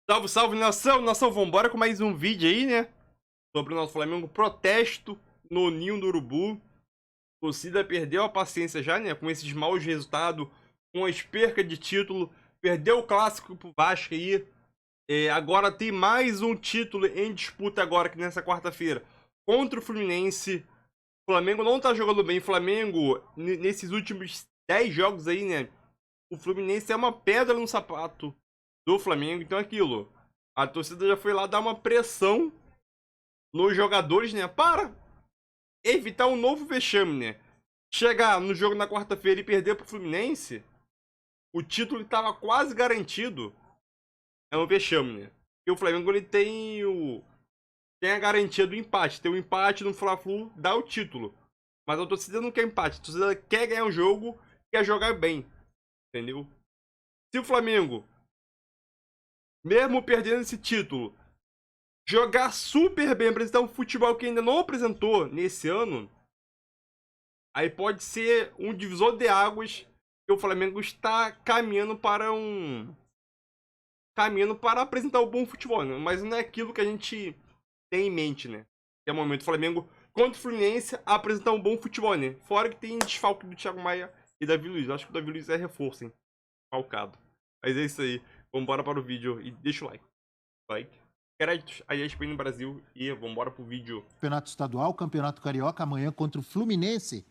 Salve, salve, nação! Nação, vambora com mais um vídeo aí, né? Sobre o nosso Flamengo protesto no Ninho do Urubu. A torcida perdeu a paciência já, né? Com esses maus resultados, com as percas de título. Perdeu o clássico pro Vasco aí. Agora tem mais um título em disputa agora, que nessa quarta-feira, contra o Fluminense. O Flamengo não tá jogando bem. O Flamengo, nesses últimos 10 jogos aí, né? O Fluminense é uma pedra no sapato do Flamengo. Então é aquilo. A torcida já foi lá dar uma pressão nos jogadores, né? Para evitar um novo vexame, né? Chegar no jogo na quarta-feira e perder pro Fluminense, o título estava quase garantido. É um vexame, né? E o Flamengo ele tem a garantia do empate. Tem o empate no Fla-Flu, dá o título. Mas a torcida não quer empate. A torcida quer ganhar um jogo, quer jogar bem. Entendeu? Se o Flamengo, mesmo perdendo esse título, jogar super bem, apresentar um futebol que ainda não apresentou nesse ano, aí pode ser um divisor de águas que o Flamengo está caminhando para apresentar um bom futebol, né? Mas não é aquilo que a gente tem em mente, né? Que é o momento do Flamengo contra o Fluminense apresentar um bom futebol, né? Fora que tem desfalque do Thiago Maia e Davi Luiz. Eu acho que o Davi Luiz é reforço, hein? Falcado. Mas é isso aí. Vambora para o vídeo e deixa o like. Créditos a ESPN Brasil e vambora pro vídeo. Campeonato Estadual, Campeonato Carioca, amanhã contra o Fluminense.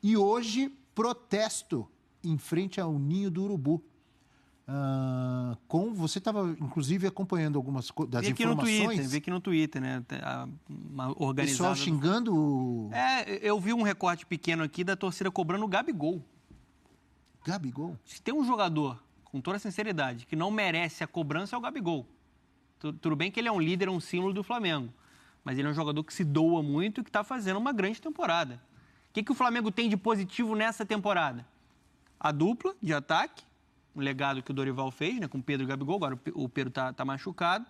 E hoje, protesto em frente ao Ninho do Urubu. Você estava, inclusive, acompanhando algumas das informações. Vi aqui no Twitter, né? Uma organizada. Pessoal xingando. Eu vi um recorte pequeno aqui da torcida cobrando o Gabigol. Gabigol? Se tem um jogador, com toda sinceridade, que não merece a cobrança, é o Gabigol. Tudo bem que ele é um líder, um símbolo do Flamengo. Mas ele é um jogador que se doa muito e que está fazendo uma grande temporada. O que o Flamengo tem de positivo nessa temporada? A dupla de ataque, um legado que o Dorival fez, né, com o Pedro e o Gabigol. Agora o Pedro tá machucado.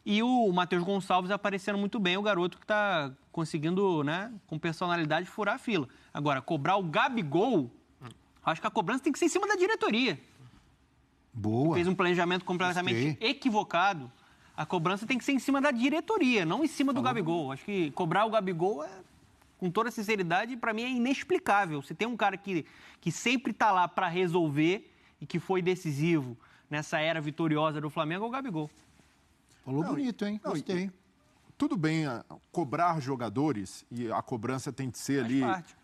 E o Matheus Gonçalves aparecendo muito bem, o garoto que está conseguindo, né, com personalidade, furar a fila. Agora, cobrar o Gabigol, acho que a cobrança tem que ser em cima da diretoria. Boa. Fez um planejamento completamente equivocado. A cobrança tem que ser em cima da diretoria, não em cima do Gabigol. Acho que cobrar o Gabigol, com toda sinceridade, para mim é inexplicável. Se tem um cara que sempre está lá para resolver e que foi decisivo nessa era vitoriosa do Flamengo, é o Gabigol. Falou bonito, hein? Gostei. Tudo bem cobrar jogadores, e a cobrança tem que ser ali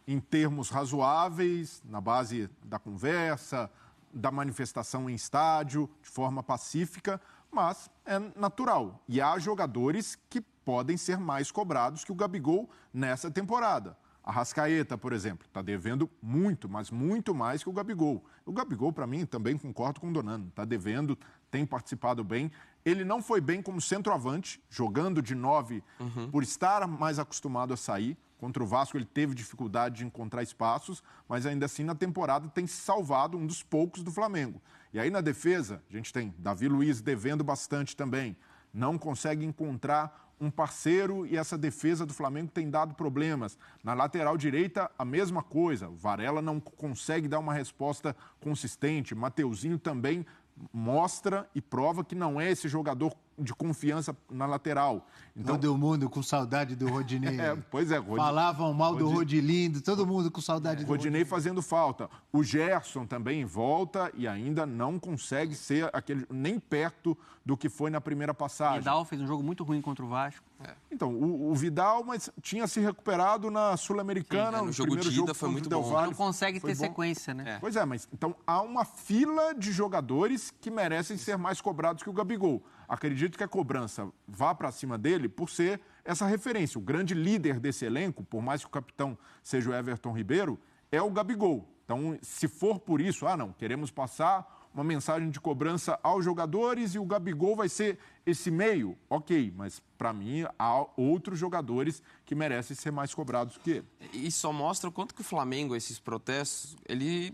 em termos razoáveis, na base da conversa, da manifestação em estádio, de forma pacífica, mas é natural. E há jogadores que podem ser mais cobrados que o Gabigol nessa temporada. A Arrascaeta, por exemplo, está devendo muito, mas muito mais que o Gabigol. O Gabigol, para mim, também concordo com o Donano. Está devendo, tem participado bem. Ele não foi bem como centroavante, jogando de 9, por estar mais acostumado a sair. Contra o Vasco ele teve dificuldade de encontrar espaços, mas ainda assim na temporada tem se salvado, um dos poucos do Flamengo. E aí na defesa, a gente tem Davi Luiz devendo bastante também. Não consegue encontrar um parceiro e essa defesa do Flamengo tem dado problemas. Na lateral direita, a mesma coisa. O Varela não consegue dar uma resposta consistente. Mateuzinho também mostra e prova que não é esse jogador de confiança na lateral. Então, todo mundo com saudade do Rodinei. Pois é. Falavam mal do Rodilindo, todo mundo com saudade do Rodinei fazendo falta. O Gerson também volta e ainda não consegue ser aquele nem perto do que foi na primeira passagem. Vidal fez um jogo muito ruim contra o Vasco. Então, o Vidal, mas tinha se recuperado na Sul-Americana. No jogo de ida foi muito bom. Não consegue ter sequência, né? Pois é, mas então há uma fila de jogadores que merecem ser mais cobrados que o Gabigol. Acredito que a cobrança vá para cima dele por ser essa referência. O grande líder desse elenco, por mais que o capitão seja o Everton Ribeiro, é o Gabigol. Então, se for por isso, queremos passar uma mensagem de cobrança aos jogadores e o Gabigol vai ser esse meio, ok, mas para mim há outros jogadores que merecem ser mais cobrados que ele. E só mostra o quanto que o Flamengo, esses protestos, ele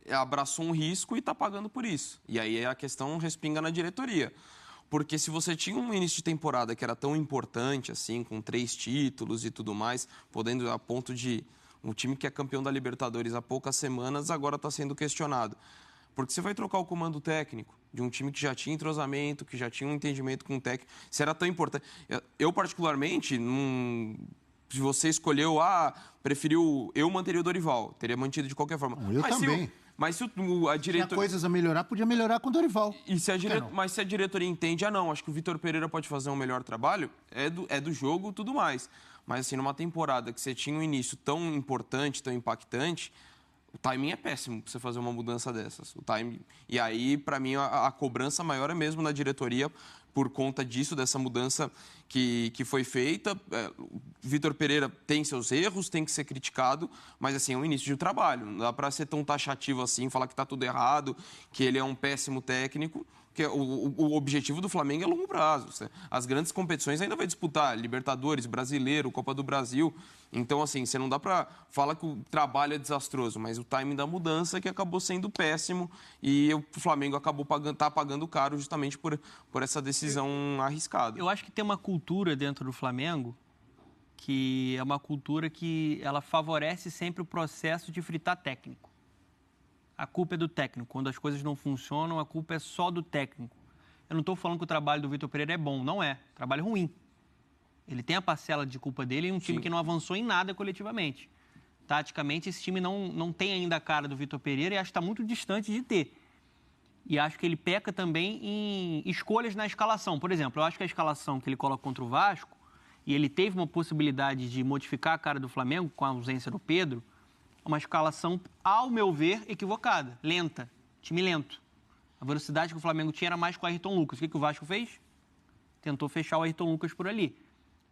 abraçou um risco e está pagando por isso. E aí a questão respinga na diretoria. Porque se você tinha um início de temporada que era tão importante, assim, com 3 títulos e tudo mais, podendo a ponto de um time que é campeão da Libertadores há poucas semanas, agora está sendo questionado. Porque você vai trocar o comando técnico de um time que já tinha entrosamento, que já tinha um entendimento com o técnico. Se era tão importante. Eu particularmente, se você escolheu, preferiu, eu manteria o Dorival. Teria mantido de qualquer forma. Eu também. Mas se a diretoria... Tinha coisas a melhorar, podia melhorar com o Dorival. Mas se a diretoria entende, não, acho que o Vitor Pereira pode fazer um melhor trabalho, é do jogo, tudo mais. Mas assim, numa temporada que você tinha um início tão importante, tão impactante, o timing é péssimo para você fazer uma mudança dessas. O timing... E aí, para mim, a cobrança maior é mesmo na diretoria por conta disso, dessa mudança que foi feita. O Vitor Pereira tem seus erros, tem que ser criticado, mas assim, é um início de trabalho. Não dá para ser tão taxativo assim, falar que está tudo errado, que ele é um péssimo técnico. Porque o objetivo do Flamengo é a longo prazo. As grandes competições ainda vai disputar, Libertadores, Brasileiro, Copa do Brasil. Então, assim, você não dá para falar que o trabalho é desastroso, mas o timing da mudança que acabou sendo péssimo e o Flamengo acabou pagando caro justamente por essa decisão arriscada. Eu acho que tem uma cultura dentro do Flamengo que é uma cultura que ela favorece sempre o processo de fritar técnico. A culpa é do técnico. Quando as coisas não funcionam, a culpa é só do técnico. Eu não estou falando que o trabalho do Vitor Pereira é bom. Não é. Trabalho ruim. Ele tem a parcela de culpa dele em um time que não avançou em nada coletivamente. Taticamente, esse time não tem ainda a cara do Vitor Pereira e acho que está muito distante de ter. E acho que ele peca também em escolhas na escalação. Por exemplo, eu acho que a escalação que ele coloca contra o Vasco, e ele teve uma possibilidade de modificar a cara do Flamengo com a ausência do Pedro, uma escalação, ao meu ver, equivocada, lenta, time lento. A velocidade que o Flamengo tinha era mais com o Ayrton Lucas. O que o Vasco fez? Tentou fechar o Ayrton Lucas por ali.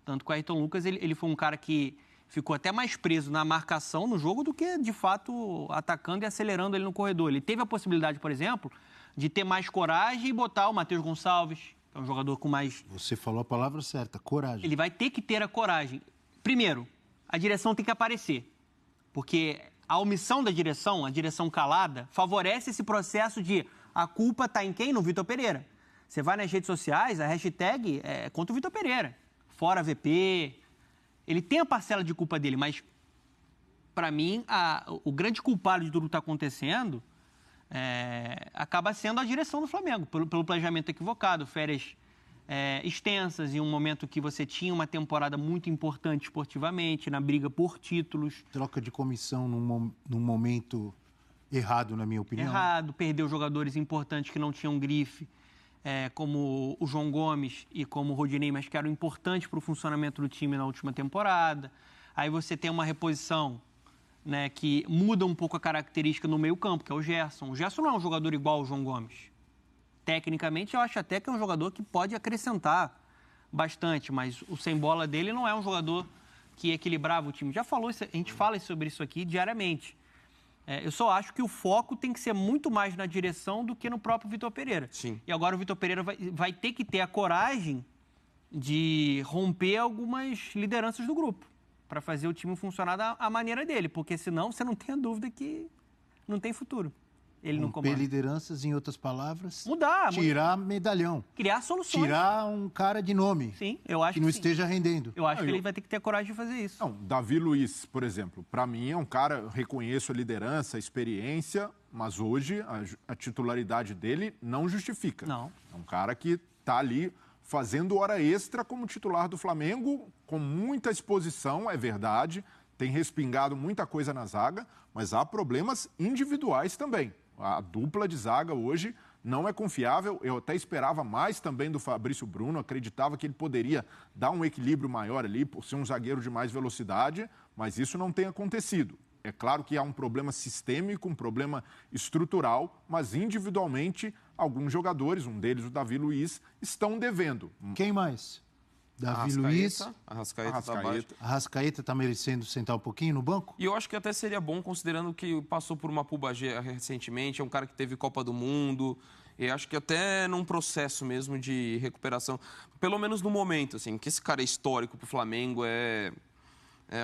Tanto que o Ayrton Lucas, ele foi um cara que ficou até mais preso na marcação no jogo do que, de fato, atacando e acelerando ele no corredor. Ele teve a possibilidade, por exemplo, de ter mais coragem e botar o Matheus Gonçalves, que é um jogador com mais... Você falou a palavra certa, coragem. Ele vai ter que ter a coragem. Primeiro, a direção tem que aparecer. Porque a omissão da direção, a direção calada, favorece esse processo de a culpa está em quem? No Vitor Pereira. Você vai nas redes sociais, a hashtag é contra o Vitor Pereira. Fora VP. Ele tem a parcela de culpa dele, mas, para mim, o grande culpado de tudo que está acontecendo acaba sendo a direção do Flamengo, pelo planejamento equivocado, férias extensas, em um momento que você tinha uma temporada muito importante esportivamente, na briga por títulos. Troca de comissão num momento errado, na minha opinião. Errado, perdeu jogadores importantes que não tinham grife, como o João Gomes e como o Rodinei, mas que eram importantes para o funcionamento do time na última temporada. Aí você tem uma reposição, né, que muda um pouco a característica no meio-campo, que é o Gerson. O Gerson não é um jogador igual ao João Gomes. Tecnicamente, eu acho até que é um jogador que pode acrescentar bastante, mas o sem bola dele não é um jogador que equilibrava o time. Já falou isso, a gente fala sobre isso aqui diariamente. Eu só acho que o foco tem que ser muito mais na direção do que no próprio Vitor Pereira. Sim. E agora o Vitor Pereira vai ter que ter a coragem de romper algumas lideranças do grupo para fazer o time funcionar da maneira dele, porque senão você não tem a dúvida que não tem futuro. Ele não comanda. Romper lideranças, em outras palavras. Mudar. Tirar medalhão. Criar soluções. Tirar um cara de nome. Sim, eu acho que não sim. esteja rendendo. Eu acho que ele vai ter que ter a coragem de fazer isso. Não, Davi Luiz, por exemplo, para mim é um cara, eu reconheço a liderança, a experiência, mas hoje a titularidade dele não justifica. Não. É um cara que está ali fazendo hora extra como titular do Flamengo, com muita exposição, é verdade, tem respingado muita coisa na zaga, mas há problemas individuais também. A dupla de zaga hoje não é confiável. Eu até esperava mais também do Fabrício Bruno, acreditava que ele poderia dar um equilíbrio maior ali, por ser um zagueiro de mais velocidade, mas isso não tem acontecido. É claro que há um problema sistêmico, um problema estrutural, mas individualmente alguns jogadores, um deles o Davi Luiz, estão devendo. Quem mais? Davi Luiz. Arrascaeta está merecendo sentar um pouquinho no banco? E eu acho que até seria bom, considerando que passou por uma pubalgia recentemente, é um cara que teve Copa do Mundo, e acho que até num processo mesmo de recuperação, pelo menos no momento, assim, que esse cara é histórico para o Flamengo, é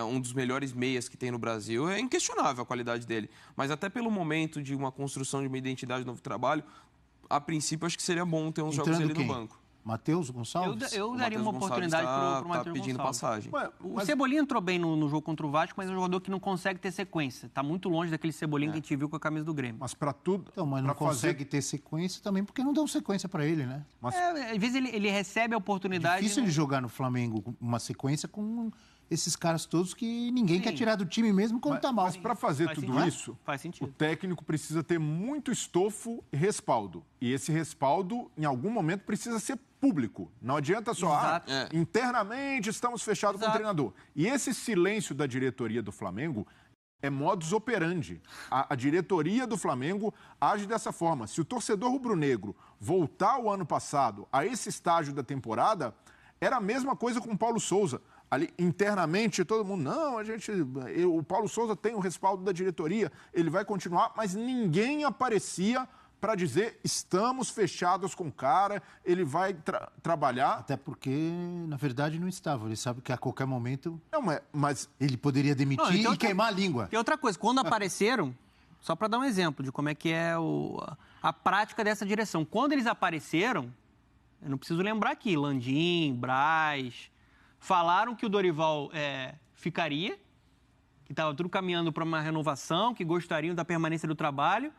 um dos melhores meias que tem no Brasil, é inquestionável a qualidade dele. Mas até pelo momento de uma construção de uma identidade, de novo trabalho, a princípio acho que seria bom ter uns jogos dele no banco. Matheus Gonçalves? Eu daria uma oportunidade para o Matheus pedindo Gonçalves. passagem. O Cebolinha entrou bem no jogo contra o Vasco, mas é um jogador que não consegue ter sequência. Está muito longe daquele Cebolinha que a gente viu com a camisa do Grêmio. Mas para tudo... Então, mas não consegue ter sequência também porque não dão sequência para ele, né? Mas... às vezes ele recebe a oportunidade... É difícil ele jogar no Flamengo uma sequência com esses caras todos que ninguém quer tirar do time mesmo quando tá mal. Mas para fazer tudo isso, o técnico precisa ter muito estofo e respaldo. E esse respaldo, em algum momento, precisa ser público. Não adianta só, internamente estamos fechados com o treinador. E esse silêncio da diretoria do Flamengo é modus operandi. A diretoria do Flamengo age dessa forma. Se o torcedor rubro-negro voltar o ano passado a esse estágio da temporada, era a mesma coisa com o Paulo Souza. Ali, internamente, todo mundo, não, o Paulo Souza tem o respaldo da diretoria, ele vai continuar, mas ninguém aparecia para dizer, estamos fechados com o cara, ele vai trabalhar. Até porque, na verdade, não estava. Ele sabe que a qualquer momento mas ele poderia demitir e queimar a língua. E outra coisa, quando apareceram, só para dar um exemplo de como é que é a prática dessa direção. Quando eles apareceram, eu não preciso lembrar aqui, Landim, Braz... Falaram que o Dorival ficaria, que estava tudo caminhando para uma renovação, que gostariam da permanência do trabalho,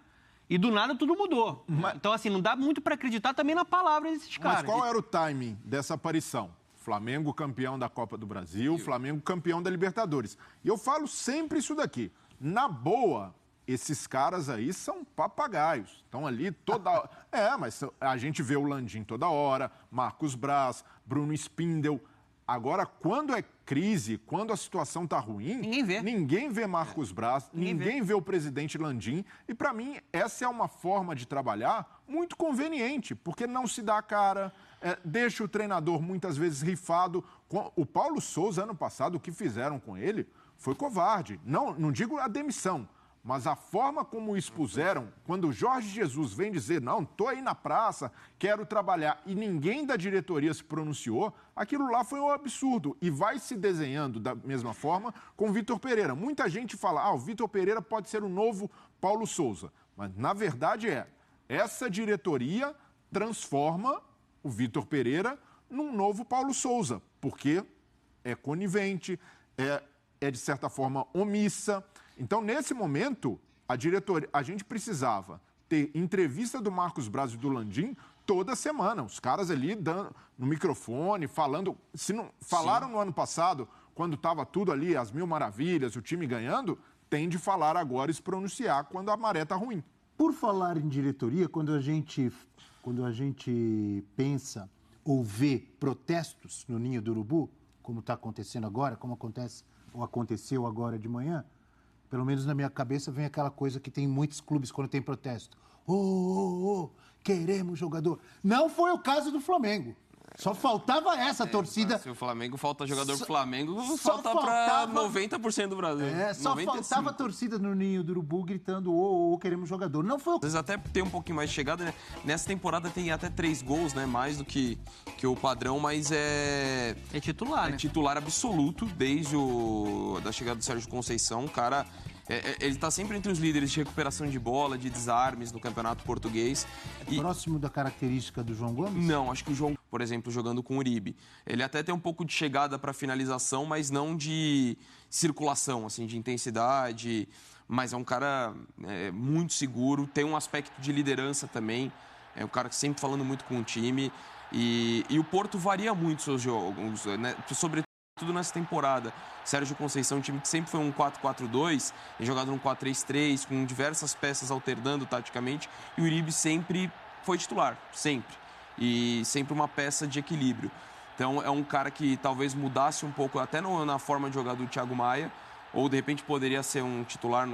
e do nada tudo mudou. Então, assim, não dá muito para acreditar também na palavra desses caras. Mas qual era o timing dessa aparição? Flamengo campeão da Copa do Brasil, Flamengo campeão da Libertadores. E eu falo sempre isso daqui. Na boa, esses caras aí são papagaios. Estão ali toda hora. Mas a gente vê o Landim toda hora, Marcos Braz, Bruno Spindel. Agora, quando é crise, quando a situação está ruim, ninguém vê Marcos Braz, ninguém vê o presidente Landim. E, para mim, essa é uma forma de trabalhar muito conveniente, porque não se dá a cara, deixa o treinador muitas vezes rifado. O Paulo Souza, ano passado, o que fizeram com ele foi covarde. Não digo a demissão, mas a forma como o expuseram, quando o Jorge Jesus vem dizer, não, estou aí na praça, quero trabalhar, e ninguém da diretoria se pronunciou, aquilo lá foi um absurdo. E vai se desenhando da mesma forma com o Vitor Pereira. Muita gente fala, o Vitor Pereira pode ser o novo Paulo Souza. Mas, na verdade, essa diretoria transforma o Vitor Pereira num novo Paulo Souza, porque é conivente, é de certa forma omissa. Então, nesse momento, a gente precisava ter entrevista do Marcos Braz e do Landim toda semana. Os caras ali dando no microfone, falando. Se não falaram no ano passado, quando estava tudo ali, as mil maravilhas, o time ganhando, tem de falar agora e se pronunciar quando a maré está ruim. Por falar em diretoria, quando a gente pensa ou vê protestos no Ninho do Urubu, como está acontecendo agora, como aconteceu agora de manhã, pelo menos na minha cabeça vem aquela coisa que tem em muitos clubes quando tem protesto. Queremos jogador. Não foi o caso do Flamengo. Só faltava essa torcida. Se o Flamengo falta jogador pro Flamengo, falta para 90% do Brasil. Só 95%. Faltava a torcida no Ninho do Urubu gritando, queremos jogador. Não foi o caso. Às vezes até tem um pouquinho mais de chegada, né? Nessa temporada tem até 3 gols, né? Mais do que o padrão, mas é titular, né? Titular absoluto desde da chegada do Sérgio Conceição. O cara... ele está sempre entre os líderes de recuperação de bola, de desarmes no Campeonato Português. Próximo da característica do João Gomes? Não, acho que o João, por exemplo, jogando com o Uribe, ele até tem um pouco de chegada para finalização, mas não de circulação, assim, de intensidade. Mas é um cara muito seguro, tem um aspecto de liderança também. É um cara que sempre falando muito com o time. E o Porto varia muito seus jogos, né? Sobretudo nessa temporada. Sérgio Conceição, um time que sempre foi um 4-4-2, tem jogado num 4-3-3, com diversas peças alternando taticamente, e o Uribe sempre foi titular, sempre. E sempre uma peça de equilíbrio. Então é um cara que talvez mudasse um pouco, até na forma de jogar do Thiago Maia, ou de repente poderia ser um titular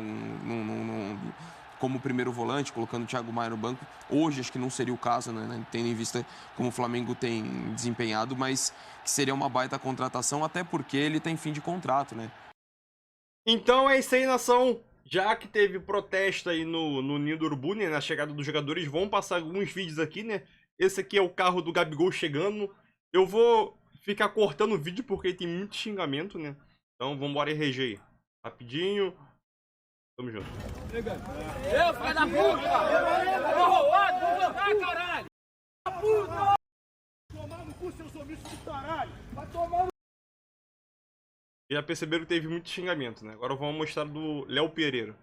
como primeiro volante, colocando o Thiago Maia no banco. Hoje acho que não seria o caso, né? Tendo em vista como o Flamengo tem desempenhado, mas que seria uma baita contratação, até porque ele tem fim de contrato, né? Então é isso aí, nação. Já que teve protesto aí no Ninho do Urubu, né? Na chegada dos jogadores, vão passar alguns vídeos aqui, né? Esse aqui é o carro do Gabigol chegando. Eu vou ficar cortando o vídeo porque tem muito xingamento, né? Então vamos embora RG aí. Rapidinho. Tamo junto. Filho da puta! Vou roubar, vou voltar, caralho! Puta! Já perceberam que teve muito xingamento, né? Agora vamos mostrar do Léo Pereira.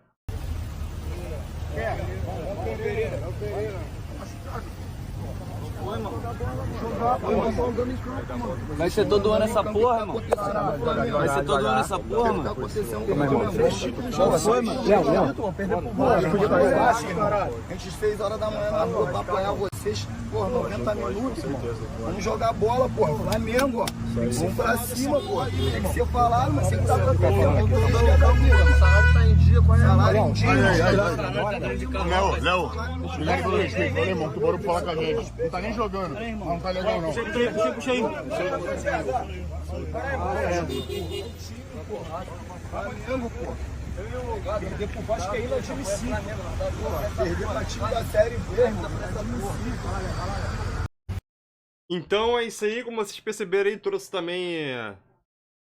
Vai ser todo ano essa porra, mano. Vai ser todo ano essa porra, mano. Qual foi, mano? Léo. Perder pro Vasco. A gente 6 horas da manhã na rua pra apoiar vocês, porra, 90 minutos, mano. Vamos jogar bola, porra. Flamengo, ó. Vamos pra cima, porra. Tem que ser falado, mas tem que estar acontecendo aqui. Eu tô legal, mano. O salário tá em dia, qual é? Salário em dia. Léo, obrigado pelo respeito. Valeu, irmão. Tu bora falar com a gente. Não tá nem jogando. Não tá legal, não. Puxa aí. Flamengo, pô. Perder pro Vasco ainda é time 5. Perder pra time da Série B, irmão. Então é isso aí, como vocês perceberam aí, trouxe também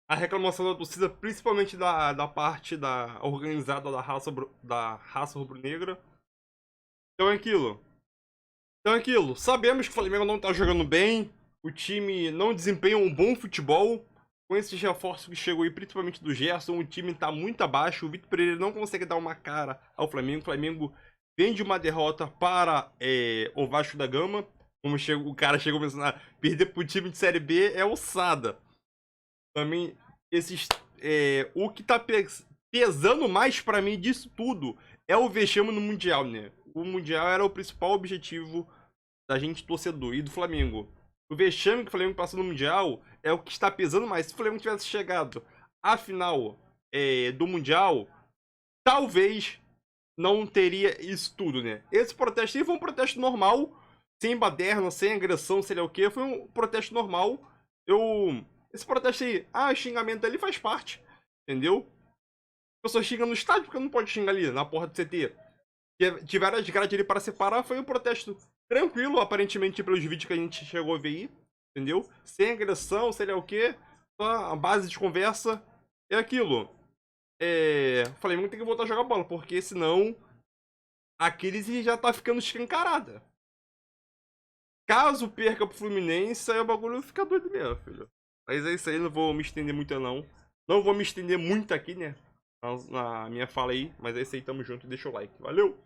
a reclamação da torcida, principalmente da parte da organizada da raça rubro-negra. Então é aquilo. Sabemos que o Flamengo não tá jogando bem, o time não desempenha um bom futebol. Com esses reforços que chegou aí, principalmente do Gerson, o time tá muito abaixo. O Vitor Pereira não consegue dar uma cara ao Flamengo. O Flamengo vem de uma derrota para o Vasco da Gama. Como o cara chegou pensando, perder pro time de Série B é ossada. Também, o que tá pesando mais pra mim disso tudo é o vexame no Mundial, né? O Mundial era o principal objetivo da gente torcedor e do Flamengo. O vexame que o Flamengo passou no Mundial é o que está pesando mais. Se o Flamengo tivesse chegado à final do Mundial, talvez não teria isso tudo, né? Esse protesto aí foi um protesto normal, sem baderna, sem agressão, sei lá o que. Foi um protesto normal. Esse protesto aí, xingamento ali faz parte, entendeu? A pessoa xinga no estádio porque não pode xingar ali, na porra do CT. Tiveram as grades ali para separar, foi um protesto tranquilo, aparentemente, pelos vídeos que a gente chegou a ver aí, entendeu? Sem agressão, sei lá o que, só a base de conversa é aquilo. O Flamengo tem que voltar a jogar bola, porque senão a crise já tá ficando escancarada. Caso perca pro Fluminense, aí o bagulho fica doido mesmo, filho. Mas é isso aí, não vou me estender muito não. Não vou me estender muito aqui, né? Na minha fala aí, mas é isso aí, tamo junto, deixa o like. Valeu!